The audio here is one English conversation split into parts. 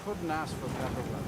Couldn't ask for better weather.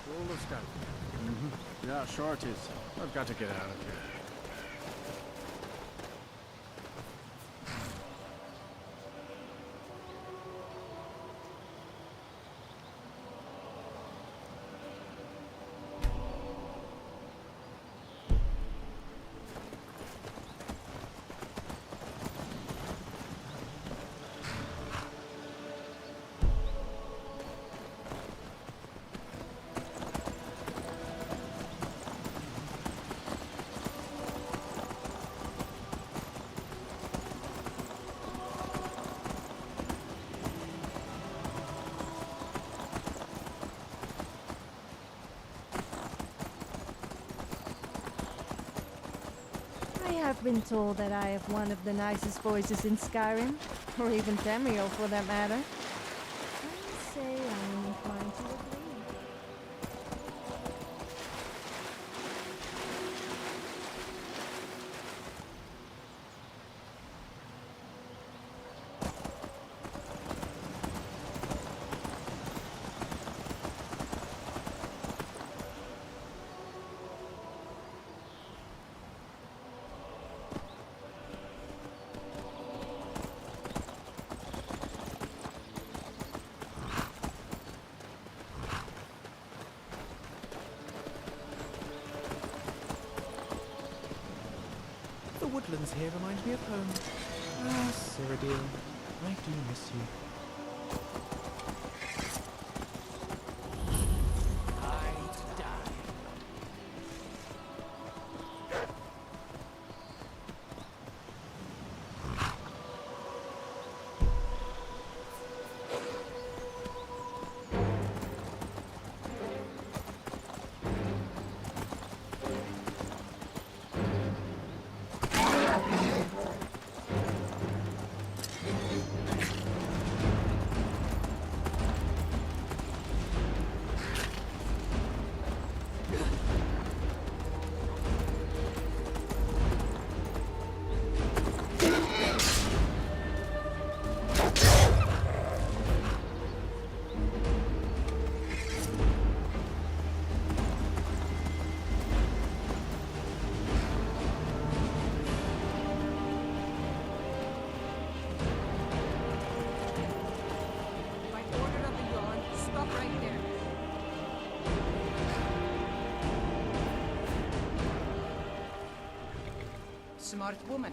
Full of scout. Yeah, sure it is. I've got to get out of here. I have been told that I have one of the nicest voices in Skyrim, or even Tamriel for that matter. I say I'm inclined to agree. The woodlands here remind me of home. Ah, Cyrodiil, I do miss you. Smart woman.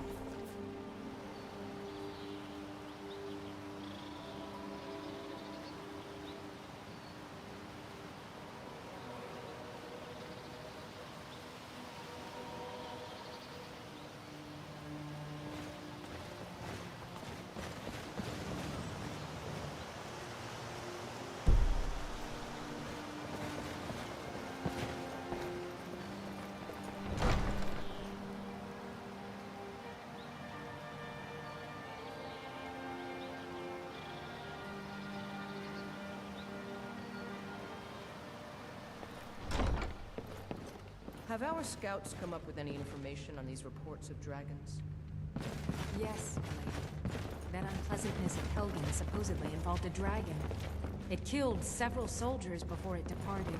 Have our scouts come up with any information on these reports of dragons? Yes, Lady. That unpleasantness at Helgen supposedly involved a dragon. It killed several soldiers before it departed.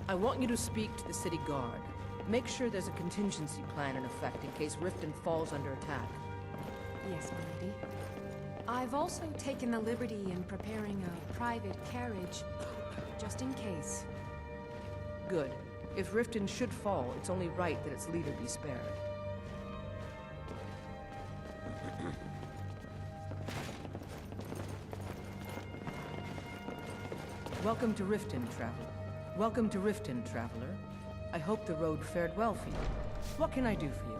I want you to speak to the city guard. Make sure there's a contingency plan in effect in case Riften falls under attack. Yes, my lady. I've also taken the liberty in preparing a private carriage, just in case. Good. If Riften should fall, it's only right that its leader be spared. Welcome to Riften, traveler. Welcome to Riften, traveler. I hope the road fared well for you. What can I do for you?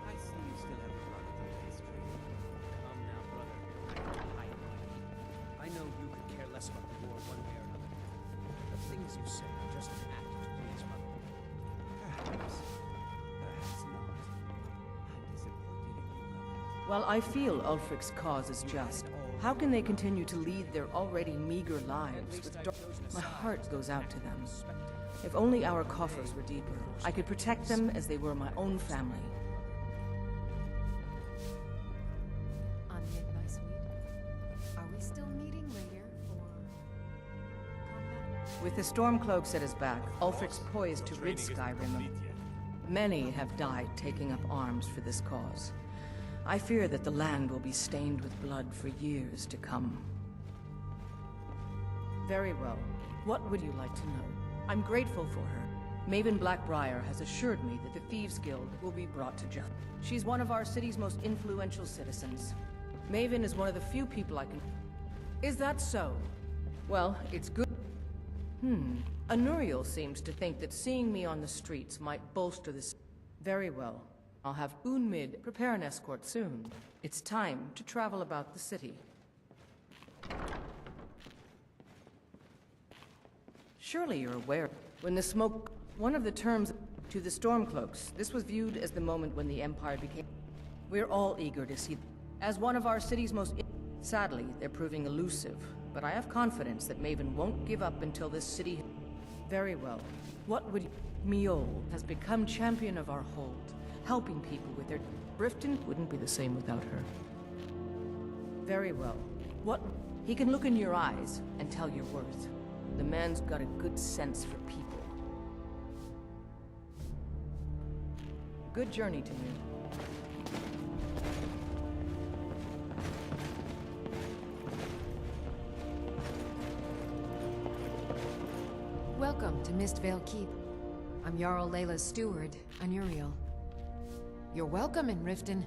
I see you still haven't run at the history. Come now, brother. I know you could care less about the war one way or another. The things you say are just an act to please mother. Perhaps. Perhaps not. I'm disappointed in you, brother. While I feel Ulfric's cause is just, how can they continue to lead their already meager lives with my heart goes out to them. If only our coffers were deeper, I could protect them as they were my own family. Unmid, my sweet. Are we still meeting later for combat? With the Stormcloaks at his back, Ulfric's poised to rid Skyrim. Many have died taking up arms for this cause. I fear that the land will be stained with blood for years to come. Very well. What would you like to know? I'm grateful for her. Maven Blackbriar has assured me that the Thieves Guild will be brought to justice. She's one of our city's most influential citizens. Maven is one of the few people I can... Is that so? Well, it's good. Anuriel seems to think that seeing me on the streets might bolster this... Very well. I'll have Unmid prepare an escort soon. It's time to travel about the city. Surely you're aware, when the smoke... One of the terms to the Stormcloaks, this was viewed as the moment when the Empire became... We're all eager to see... As one of our city's most... Sadly, they're proving elusive, but I have confidence that Maven won't give up until this city... Very well. What would... Miol has become champion of our hold, helping people with their... Riften wouldn't be the same without her. Very well. What... He can look in your eyes and tell your worth. The man's got a good sense for people. Good journey to you. Welcome to Mistvale Keep. I'm Jarl Layla's steward, Anuriel. You're welcome in Riften,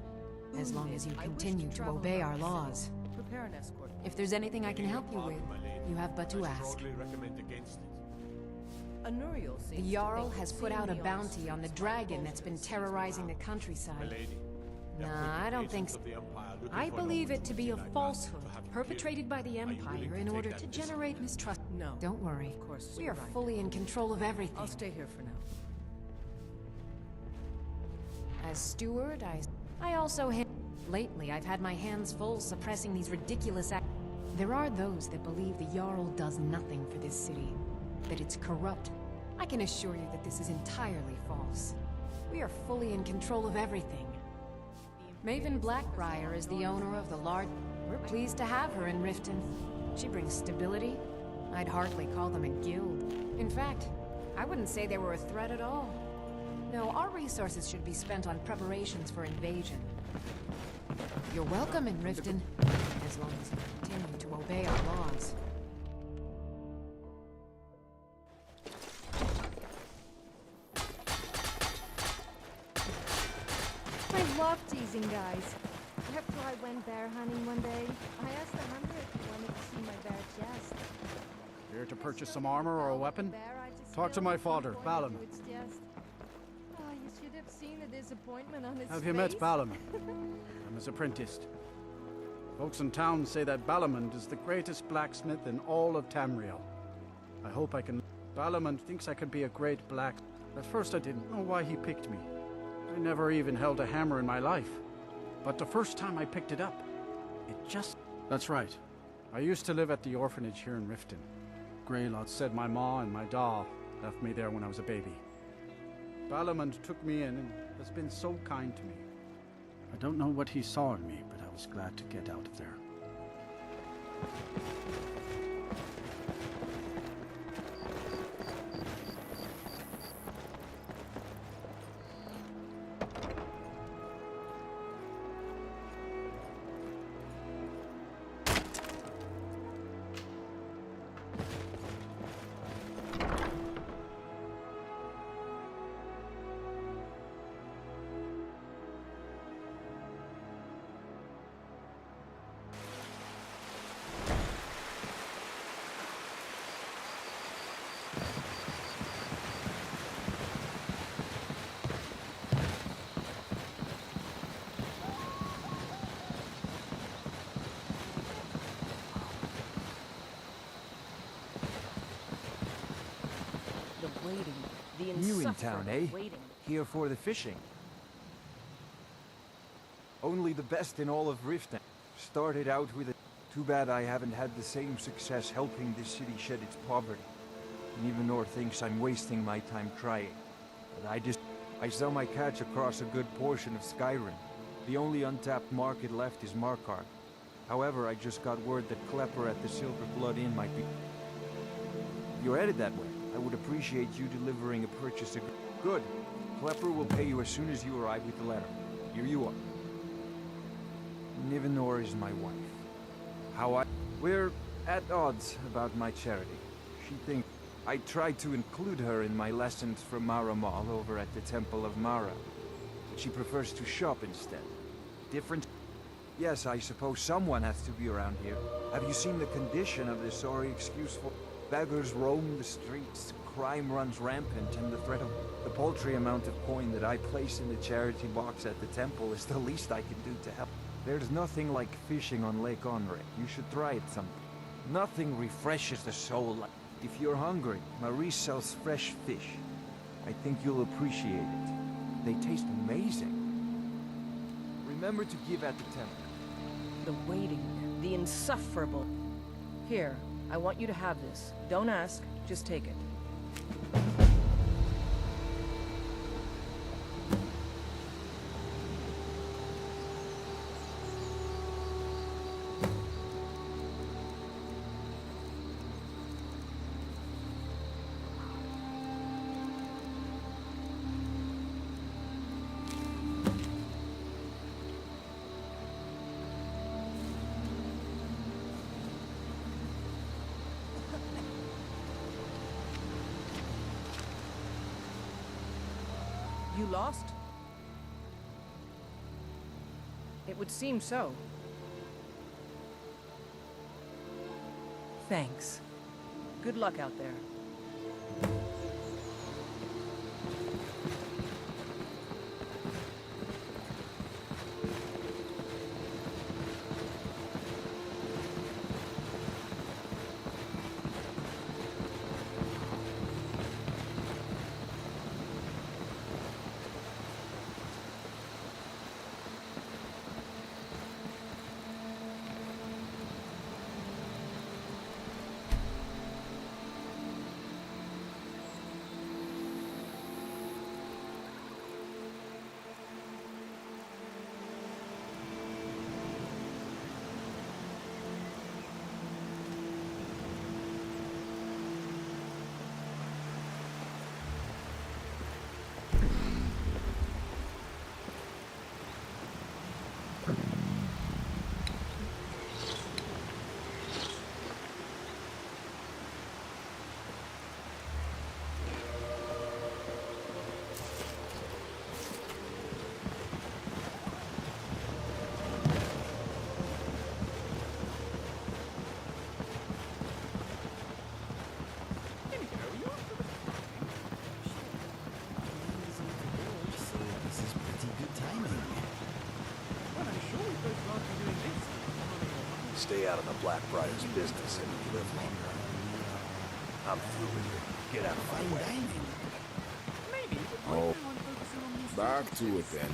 as long as you continue to obey our laws. Prepare an escort. If there's anything I can help you with, you have but to ask. Strongly recommend against it. Anuriel The seems to Jarl think has that put seeing out a me on bounty on the streets dragon might that's been bolster terrorizing the My countryside. lady, the Nah, I don't appointed think agents so. of the Empire looking I for believe an it to be a opportunity like that falsehood, to have you perpetrated by the killed. Are you willing Empire to in take order that to risk? generate mistrust. No. Don't worry. Of course, We you're are right. fully in control of everything. I'll stay here for now. As steward, I also lately I've had my hands full suppressing these ridiculous acts. There are those that believe the Jarl does nothing for this city, that it's corrupt. I can assure you that this is entirely false. We are fully in control of everything. Maven Blackbriar is the owner of the large... We're pleased to have her in Riften. She brings stability. I'd hardly call them a guild. In fact, I wouldn't say they were a threat at all. No, our resources should be spent on preparations for invasion. You're welcome in Riften, as long as you continue to obey our laws. I love teasing guys. After I went bear hunting one day, I asked the hunter if he wanted to see my bare chest. Here to purchase some armor or a weapon? Bear I just Talk to killed my before father, he Balam. pointed to its chest. Oh, you should have seen the disappointment on his face. Have you met Balam? I'm his apprentice. Folks in town say that Balamund is the greatest blacksmith in all of Tamriel. I hope I can... Balamund thinks I could be a great black... At first I didn't know why he picked me. I never even held a hammer in my life. But the first time I picked it up, it just... That's right. I used to live at the orphanage here in Riften. Greylot said my ma and my da left me there when I was a baby. Balamund took me in and has been so kind to me. I don't know what he saw in me, but I was glad to get out of there. waiting. The New in town, insufferable eh? waiting. Here for the fishing. Only the best in all of Riften. Started out with a... Too bad I haven't had the same success helping this city shed its poverty. Nivenor thinks I'm wasting my time trying. But I sell my catch across a good portion of Skyrim. The only untapped market left is Markarth. However, I just got word that Klepper at the Silver Blood Inn might be... If you're headed that way, I would appreciate you delivering a purchase agreement. Good. Klepper will pay you as soon as you arrive with the letter. Here you are. Nivenor is my wife. We're at odds about my charity. She thinks I tried to include her in my lessons from Mara Mall over at the Temple of Mara. But she prefers to shop instead. Different... Yes, I suppose someone has to be around here. Have you seen the condition of this sorry excuse for... Beggars roam the streets, crime runs rampant, and the threat of... The paltry amount of coin that I place in the charity box at the temple is the least I can do to help. There's nothing like fishing on Lake Onre. You should try it sometime. Nothing refreshes the soul like... If you're hungry, Marie sells fresh fish. I think you'll appreciate it. They taste amazing. Remember to give at the temple. The waiting. The insufferable. Here, I want you to have this. Don't ask, just take it. You lost? It would seem so. Thanks. Good luck out there. Stay out of the Blackbriar's business and you live longer. I'm through with you. Get out of my way. Oh, back to it then.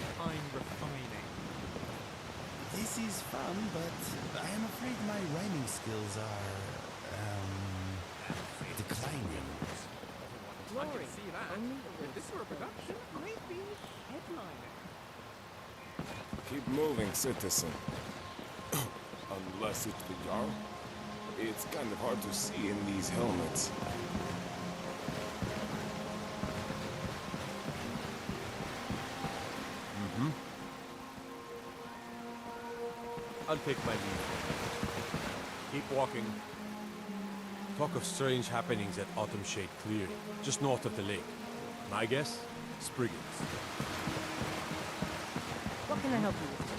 This is fun, but I am afraid my rhyming skills are, declining. I can see that. If this were a production, I'd be headlining. Keep moving, citizen. Unless it's the Jarl. It's kind of hard to see in these helmets. I'll take my leave. Keep walking. Talk of strange happenings at Autumn Shade Clear, just north of the lake. My guess? Spriggans. What can I help you with today?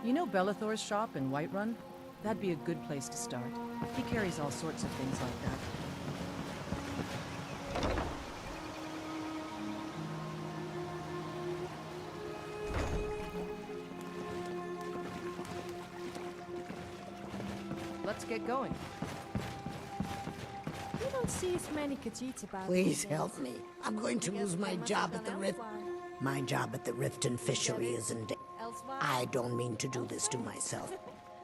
You know Belethor's shop in Whiterun? That'd be a good place to start. He carries all sorts of things like that. let's get going. You don't see as many Khajiits about Please these help days. me. I'm going to lose my job at the Rift. My job at the Riften Fishery is in danger. I don't mean to do this to myself.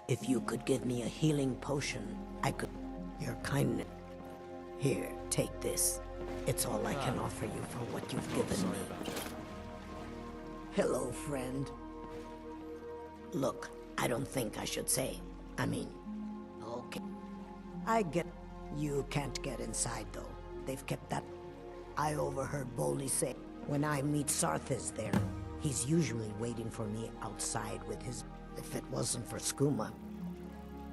If you could give me a healing potion, I could... Your kindness. Here, take this. It's all I can offer you for what you've given me. Hello, friend. Look, I don't think I should say. I mean, okay. I get... You can't get inside, though. They've kept that... I overheard Boldy say, when I meet Sarthis there, he's usually waiting for me outside with his... If it wasn't for skooma.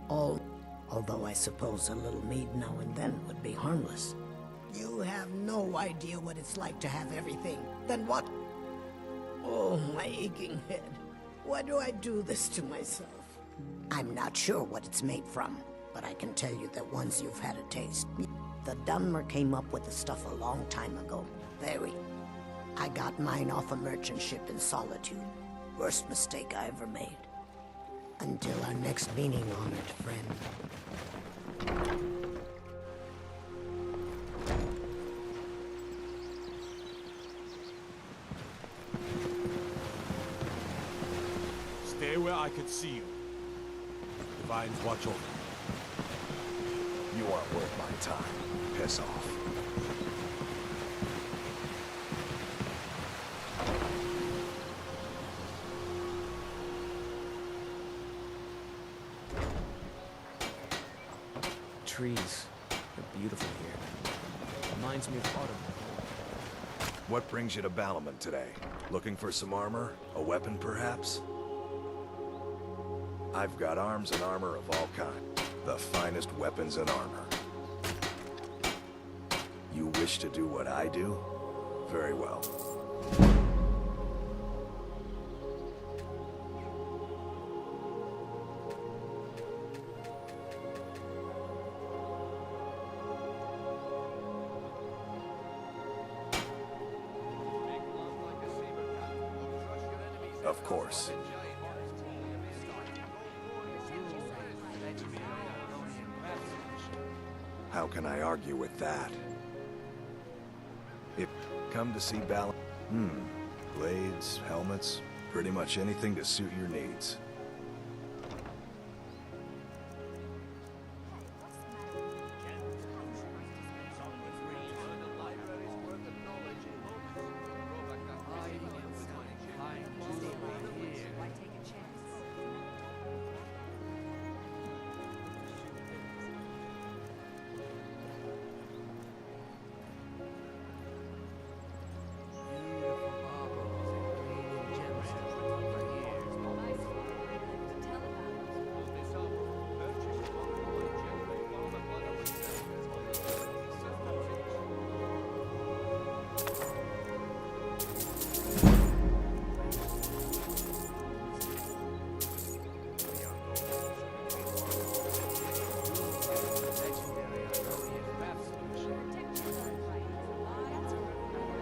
Although I suppose a little mead now and then would be harmless. You have no idea what it's like to have everything. Then what? Oh, my aching head. Why do I do this to myself? I'm not sure what it's made from, but I can tell you that once you've had a taste. The Dunmer came up with the stuff a long time ago. I got mine off a merchant ship in Solitude. Worst mistake I ever made. Until our next meeting, honored friend. Stay where I could see you. The vines watch over you. You aren't worth my time. Piss off. Trees. They're beautiful here. Reminds me of autumn. What brings you to Balamon today? Looking for some armor? A weapon, perhaps? I've got arms and armor of all kinds. The finest weapons and armor. You wish to do what I do? Very well. Of course. How can I argue with that? If come to see Balan... Blades, helmets, pretty much anything to suit your needs.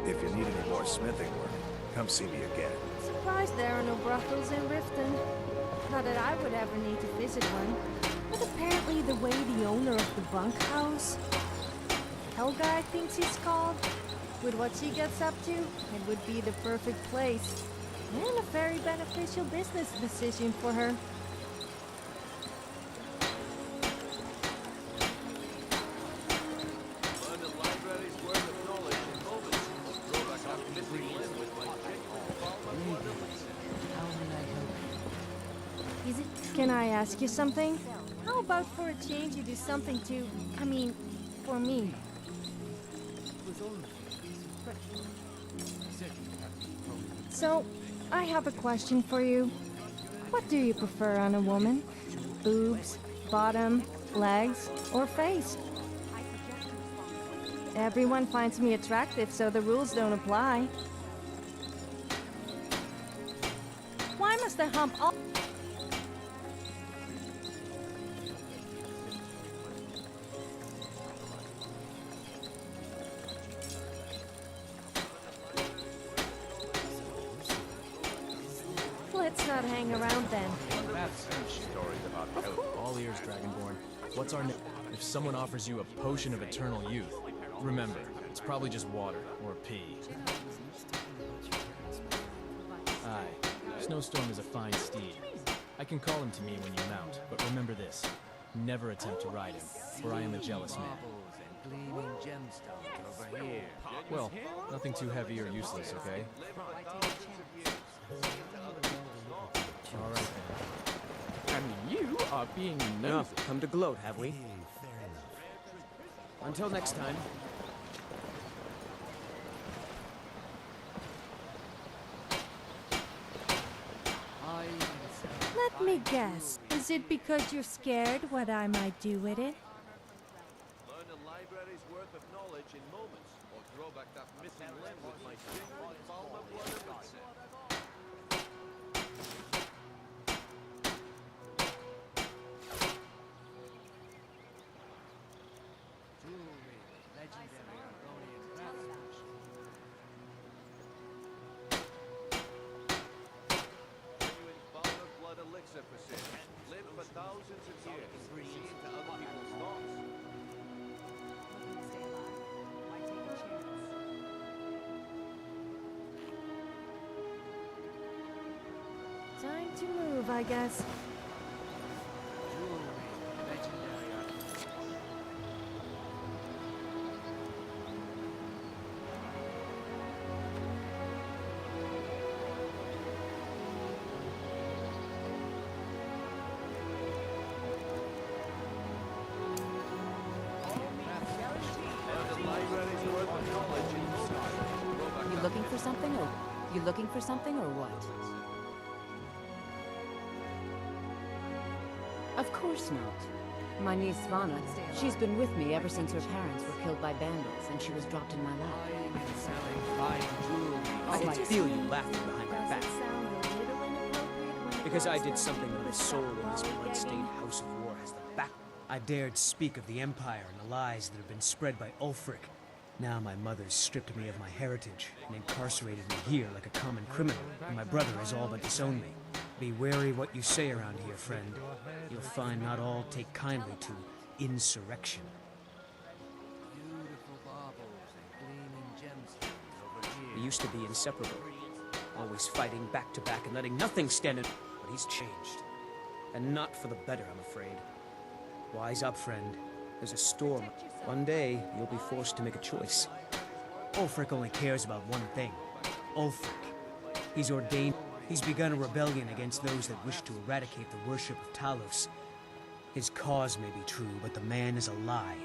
If you need any more smithing work, come see me again. Surprised there are no brothels in Riften. Not that I would ever need to visit one. But apparently the way the owner of the bunkhouse, Helga I think she's called, with what she gets up to, it would be the perfect place. And a very beneficial business decision for her. Can I ask you something? How about for a change you do something to... for me? So, I have a question for you. What do you prefer on a woman? Boobs, bottom, legs, or face? Everyone finds me attractive, so the rules don't apply. Why must I hump all... Let's not hang around then. Stories about all ears, Dragonborn. What's our name? If someone offers you a potion of eternal youth, remember, it's probably just water or pee. Aye, Snowstorm is a fine steed. I can call him to me when you mount, but remember this. Never attempt to ride him, for I am a jealous man. Well, nothing too heavy or useless, okay? Alright then. And you are being nosy. Come to gloat, have we? Until next time. Let me guess. Is it because you're scared what I might do with it? Learn a library's worth of knowledge in moments, or throw back that missing limb with my genuine Balmer blood elixir. Genuine Balmer blood elixir persist. Live for thousands of years. See into other people's thoughts. Time to move, I guess. You looking for something or what? Of course not. My niece Svana, she's been with me ever since her parents were killed by bandits and she was dropped in my lap. I can feel you laughing behind my back. Because I did something that a soul in this blood-stained house of war has the back. I dared speak of the Empire and the lies that have been spread by Ulfric. Now my mother's stripped me of my heritage and incarcerated me here like a common criminal, and my brother has all but disowned me. Be wary what you say around here, friend. You'll find not all take kindly to insurrection. We used to be inseparable, always fighting back to back and letting nothing stand in. But he's changed, and not for the better, I'm afraid. Wise up, friend. There's a storm. One day, you'll be forced to make a choice. Ulfric only cares about one thing. Ulfric. He's ordained. He's begun a rebellion against those that wish to eradicate the worship of Talos. His cause may be true, but the man is a lie.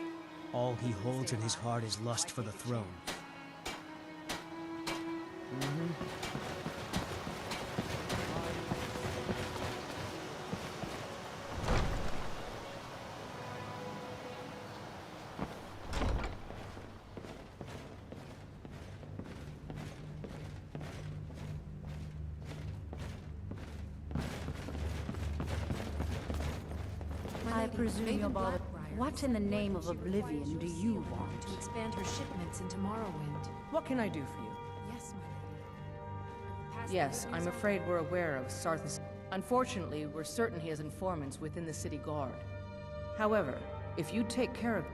All he holds in his heart is lust for the throne. I presume you're bothered. What in the name of oblivion do you want? To expand her shipments into Morrowind. What can I do for you? Yes, my lady. Yes, I'm afraid we're aware of Sarthas. Unfortunately, we're certain he has informants within the city guard. However, if you take care of...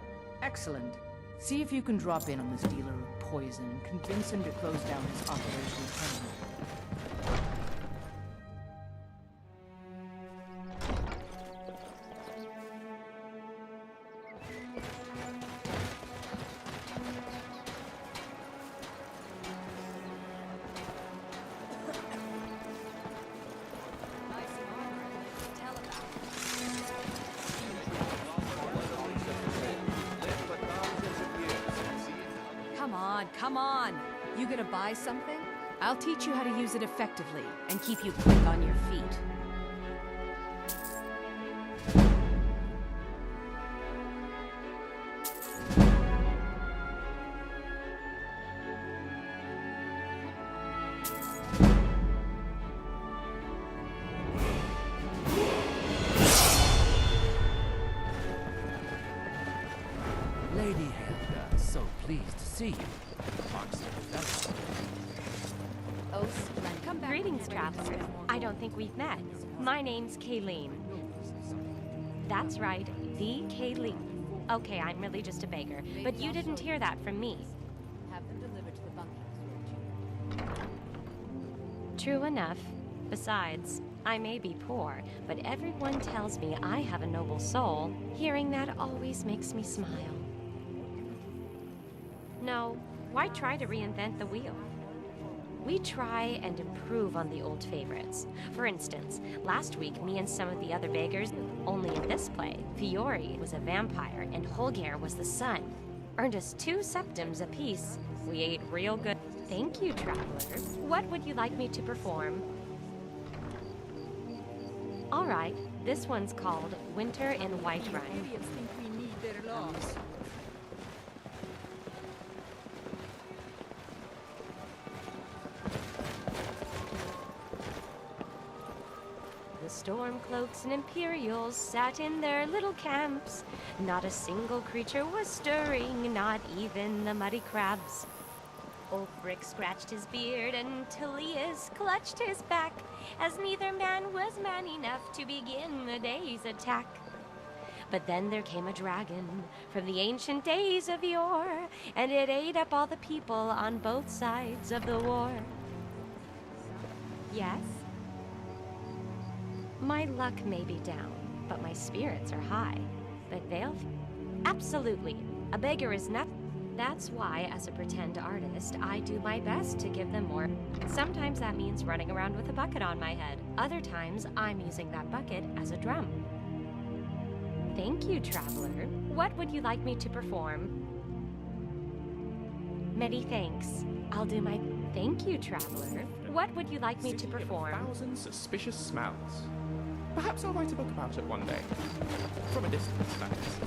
Excellent. See if you can drop in on this dealer of poison and convince him to close down his operation permanently. Come on! You gonna buy something? I'll teach you how to use it effectively and keep you quick on your feet. Lady Helga, so pleased to see you. Oh, splendid. Greetings, traveler. I don't think we've met. My name's Kayleen. That's right. The Kaylee. Okay, I'm really just a beggar, but you didn't hear that from me. Have them delivered to the bunkhouse, won't you? True enough. Besides, I may be poor, but everyone tells me I have a noble soul. Hearing that always makes me smile. No, why try to reinvent the wheel? We try and improve on the old favorites. For instance, last week, me and some of the other beggars, only in this play, Fiore was a vampire and Holger was the sun. Earned us 2 septims apiece. We ate real good. Thank you, traveler. What would you like me to perform? All right, this one's called Winter in Whiterun. The Stormcloaks and Imperials sat in their little camps. Not a single creature was stirring, not even the muddy crabs. Ulfric scratched his beard and Tilius clutched his back, as neither man was man enough to begin the day's attack. But then there came a dragon from the ancient days of yore, and it ate up all the people on both sides of the war. Yes? My luck may be down, but my spirits are high. But they'll... Absolutely. A beggar is not... That's why, as a pretend artist, I do my best to give them more. Sometimes that means running around with a bucket on my head. Other times, I'm using that bucket as a drum. Thank you, traveler. What would you like me to perform? Many thanks. I'll do my... Thank you, traveler. What would you like me to perform? 1,000 suspicious smells. Perhaps I'll write a book about it one day. From a distance, that is.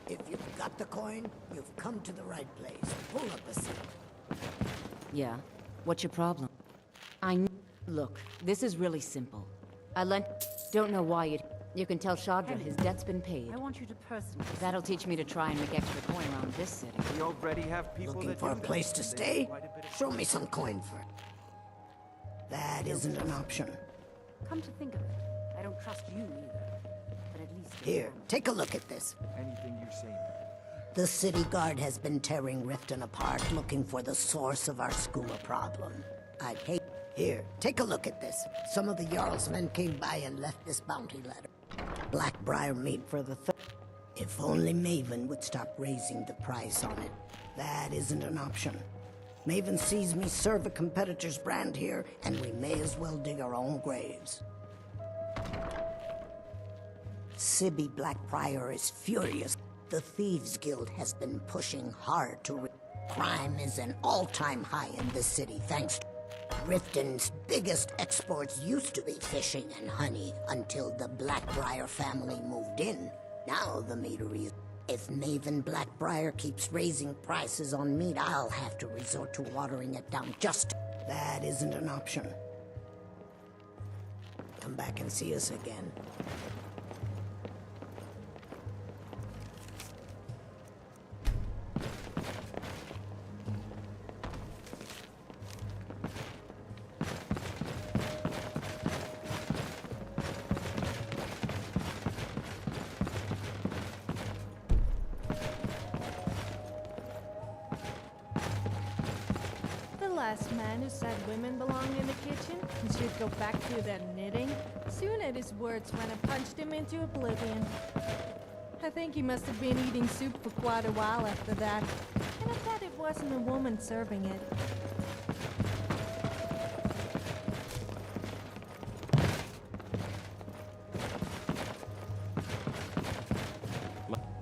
If you've got the coin, you've come to the right place. Pull up a seat. Yeah? What's your problem? Look, this is really simple. Don't know why you can tell Shadra his debt's been paid. I want you to personally... That'll teach me to try and make extra coin around this city. We already have people Looking that for a do place that. to stay? Show me some coin first. That isn't an option. Come to think of it, I don't trust you either. But at least... Here, take a look at this. Anything you're saying. The city guard has been tearing Riften apart, looking for the source of our skooma problem. I'd hate... Here, take a look at this. Some of the Jarl's men came by and left this bounty letter. Blackbriar meat for the If only Maven would stop raising the price on it. That isn't an option. Maven sees me serve a competitor's brand here, and we may as well dig our own graves. Sibby Blackbriar is furious. The Thieves Guild has been pushing hard to... Crime is an all-time high in this city, thanks to... Riften's biggest exports used to be fishing and honey until the Blackbriar family moved in. Now the meadery is... If Maven Blackbriar keeps raising prices on meat, I'll have to resort to watering it down just... That isn't an option. Come back and see us again. Last man who said women belong in the kitchen and should go back to their knitting. Soon at his words when I punched him into oblivion. I think he must have been eating soup for quite a while after that. And I bet it wasn't a woman serving it.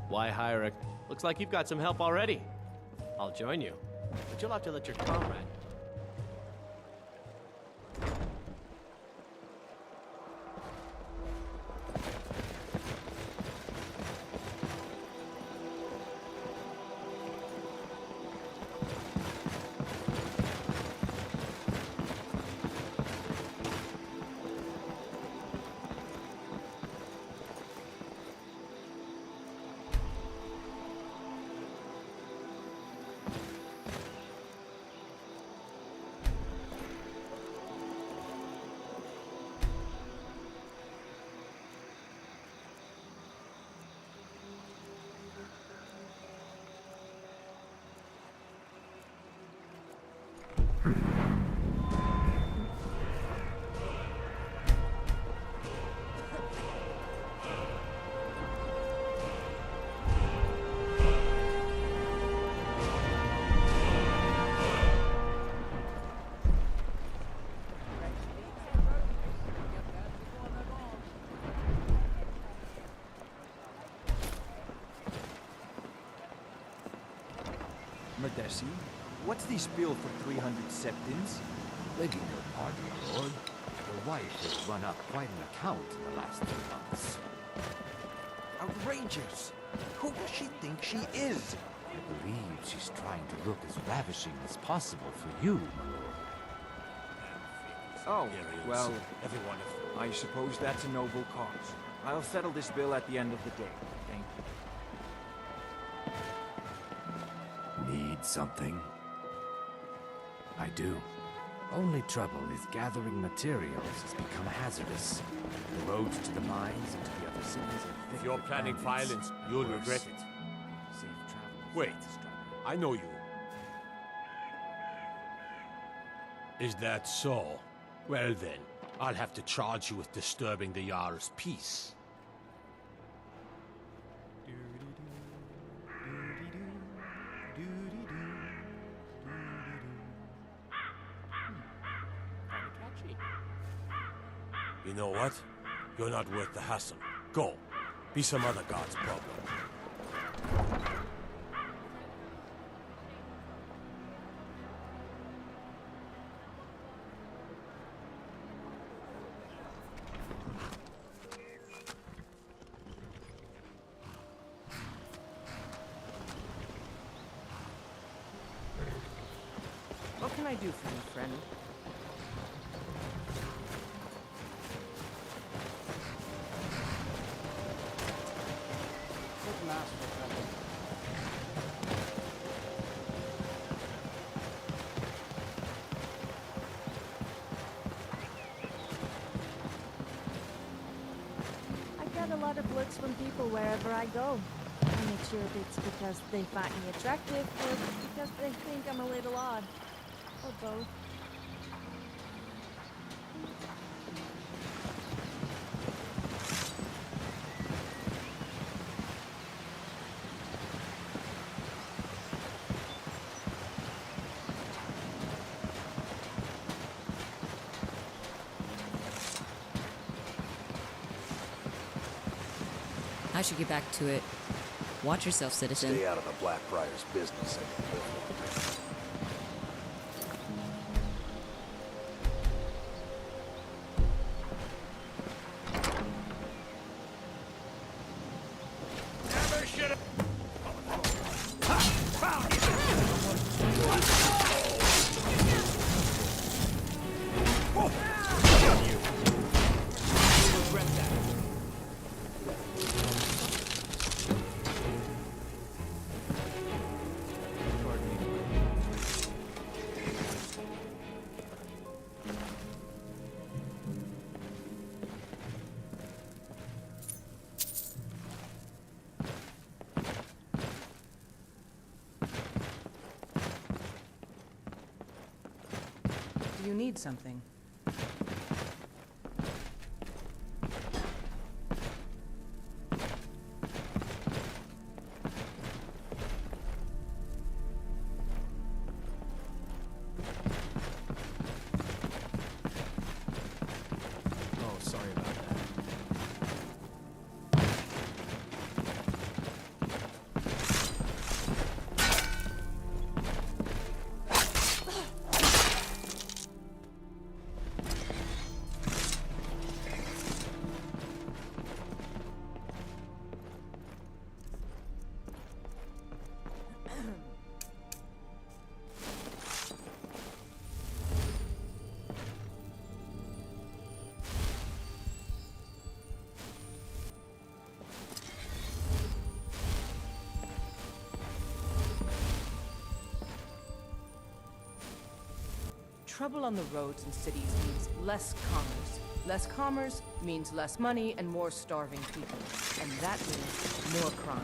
Why hire a... Looks like you've got some help already. I'll join you. But you'll have to let your comrade... Madesi, what's the spiel for 300 septins? Begging your pardon, my lord. Your wife has run up quite an account in the last 3 months. Outrageous! Who does she think she is? I believe she's trying to look as ravishing as possible for you, my lord. Oh, well, I suppose that's a noble cause. I'll settle this bill at the end of the day. Thank you. Need something? I do. Only trouble is gathering materials has become hazardous. The roads to the mines and to the other cities are thick If you're with planning bandits. violence, you'll Worse. regret it. Safe travel. Wait, I know you. Is that so? Well then, I'll have to charge you with disturbing the Jarl's peace. You know what? You're not worth the hassle. Go. Be some other god's problem. What can I do for you, friend? Couldn't ask for better. I get a lot of looks from people wherever I go. I'm not sure if it's because they find me attractive or because they think I'm a little odd. Or both. I should get back to it. Watch yourself, citizen. Stay out of the Blackbriar's business and live longer. Do you need something? Oh, sorry about that. Trouble on the roads and cities means less commerce. Less commerce means less money and more starving people. And that means more crime.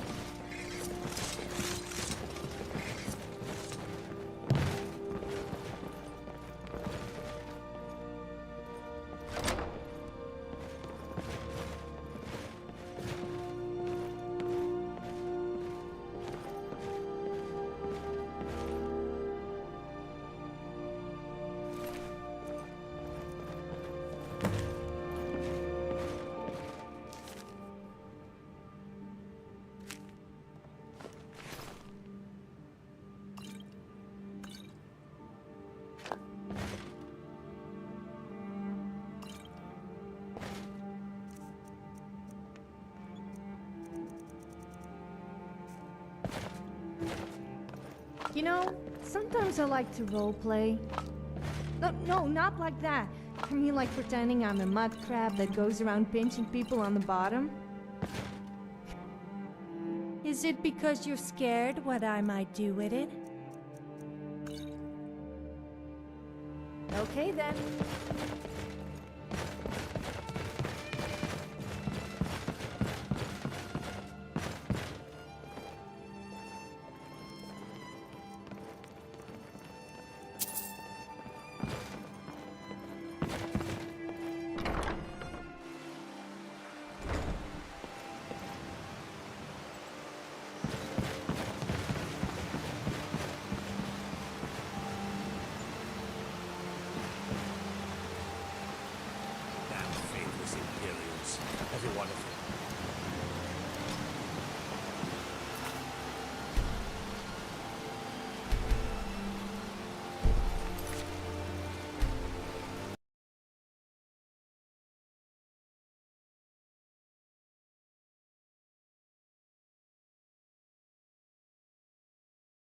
You know, sometimes I like to roleplay. No, not like that. I mean like pretending I'm a mud crab that goes around pinching people on the bottom. Is it because you're scared what I might do with it? Okay then.